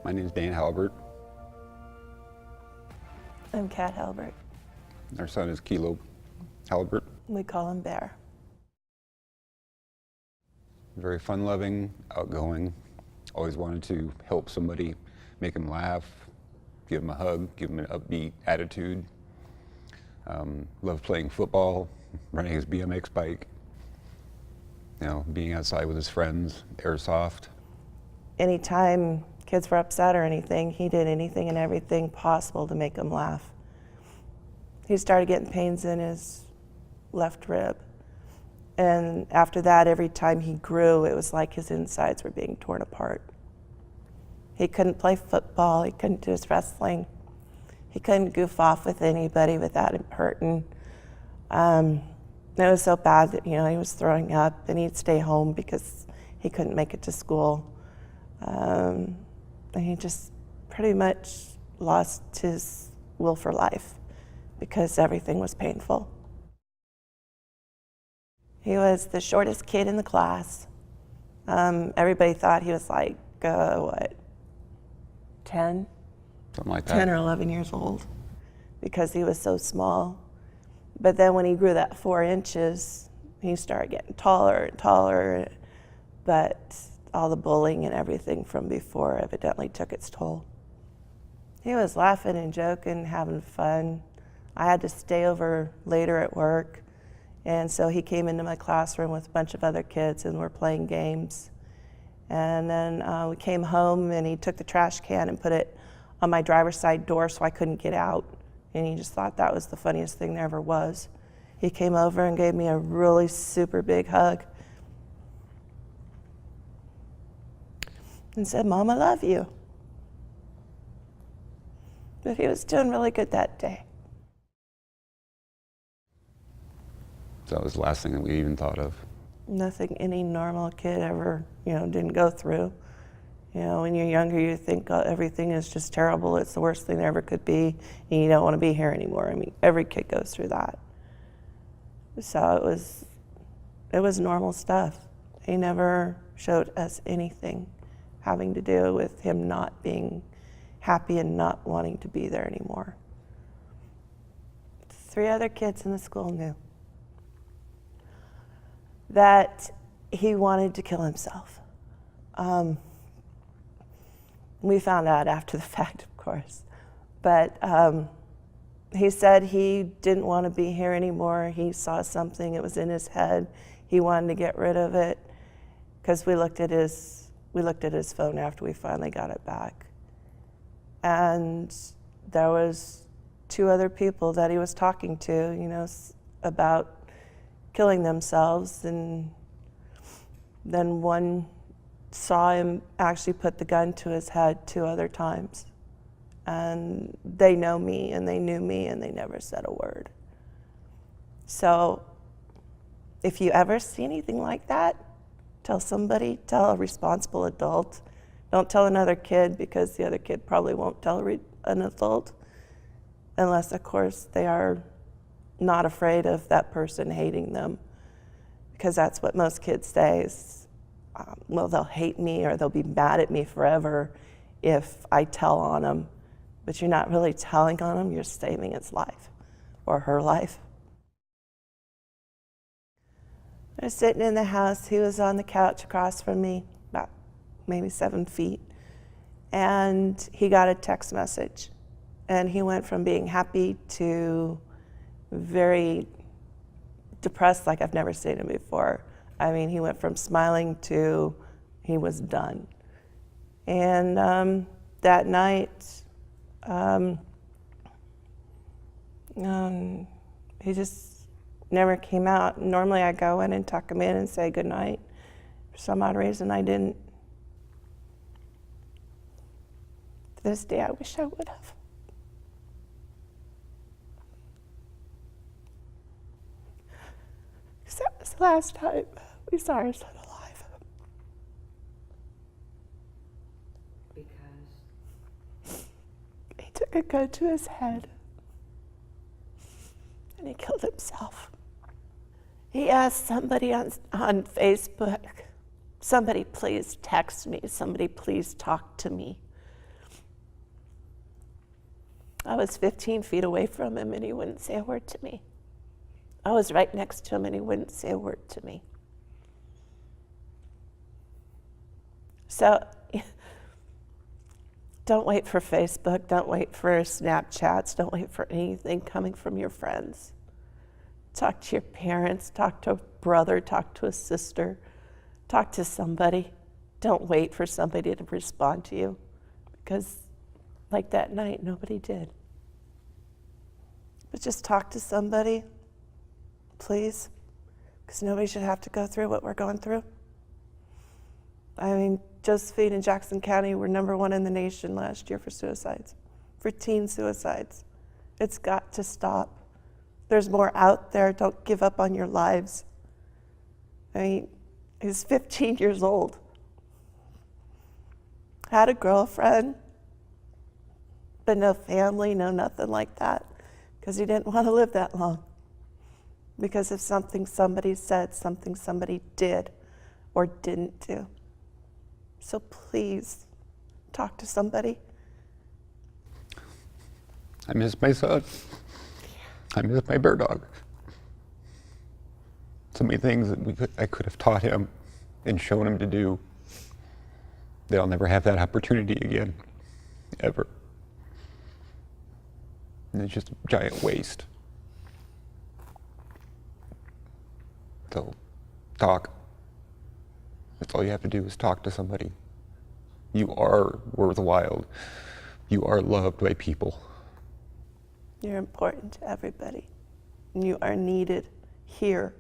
My name is Dan Halbert. I'm Kat Halbert. Our son is Kilo Halbert. We call him Bear. Very fun-loving, outgoing, always wanted to help somebody, make them laugh, give them a hug, give them an upbeat attitude. Loved playing football, running his BMX bike, being outside with his friends, airsoft. Anytime kids were upset or anything, he did anything and everything possible to make them laugh. He started getting pains in his left rib. And after that, every time he grew, it was like his insides were being torn apart. He couldn't play football, he couldn't do his wrestling. He couldn't goof off with anybody without him hurting. It was so bad that, he was throwing up and he'd stay home because he couldn't make it to school. And he just pretty much lost his will for life because everything was painful. He was the shortest kid in the class. Everybody thought he was like, 10? Something like that. 10 or 11 years old because he was so small. But then when he grew that 4 inches, he started getting taller and taller. But all the bullying and everything from before evidently took its toll. He was laughing and joking, having fun. I had to stay over later at work. And so he came into my classroom with a bunch of other kids and we're playing games. And then we came home and he took the trash can and put it on my driver's side door so I couldn't get out. And he just thought that was the funniest thing there ever was. He came over and gave me a really super big hug and said, "Mom, I love you." But he was doing really good that day. So that was the last thing that we even thought of. Nothing any normal kid ever, didn't go through. When you're younger, you think everything is just terrible. It's the worst thing there ever could be, and you don't want to be here anymore. I mean, every kid goes through that. So it was normal stuff. He never showed us anything having to do with him not being happy and not wanting to be there anymore. 3 other kids in the school knew that he wanted to kill himself. We found out after the fact, of course. But he said he didn't want to be here anymore. He saw something, it was in his head. He wanted to get rid of it because we looked at his phone after we finally got it back. And there was 2 other people that he was talking to, about killing themselves, and then one saw him actually put the gun to his head 2 other times. And they know me and they knew me and they never said a word. So if you ever see anything like that, tell somebody, tell a responsible adult. Don't tell another kid because the other kid probably won't tell an adult unless, of course, they are not afraid of that person hating them, because that's what most kids say is, well, they'll hate me or they'll be mad at me forever if I tell on them. But you're not really telling on them, you're saving his life or her life. I was sitting in the house, he was on the couch across from me, about maybe 7 feet, and he got a text message. And he went from being happy to very depressed like I've never seen him before. I mean, he went from smiling to he was done. And that night, he just never came out. Normally I go in and tuck him in and say goodnight. For some odd reason I didn't. This day I wish I would have. That was the last time we saw our son alive. Because? He took a gun to his head and he killed himself. He asked somebody on Facebook, somebody please text me, somebody please talk to me. I was 15 feet away from him and he wouldn't say a word to me. I was right next to him and he wouldn't say a word to me. So don't wait for Facebook, don't wait for Snapchats, don't wait for anything coming from your friends. Talk to your parents, talk to a brother, talk to a sister, talk to somebody. Don't wait for somebody to respond to you, because like that night, nobody did. But just talk to somebody, please, because nobody should have to go through what we're going through. I mean, Josephine and Jackson County were #1 in the nation last year for suicides, for teen suicides. It's got to stop. There's more out there. Don't give up on your lives. I mean, he's 15 years old. Had a girlfriend, but no family, no nothing like that, because he didn't want to live that long. Because of something somebody said, something somebody did or didn't do. So please, talk to somebody. I miss my son. I miss my bear dog. So many things that I could have taught him and shown him to do, that I'll never have that opportunity again, ever. And it's just a giant waste. So, talk. That's all you have to do is talk to somebody. You are worthwhile. You are loved by people. You're important to everybody. And you are needed here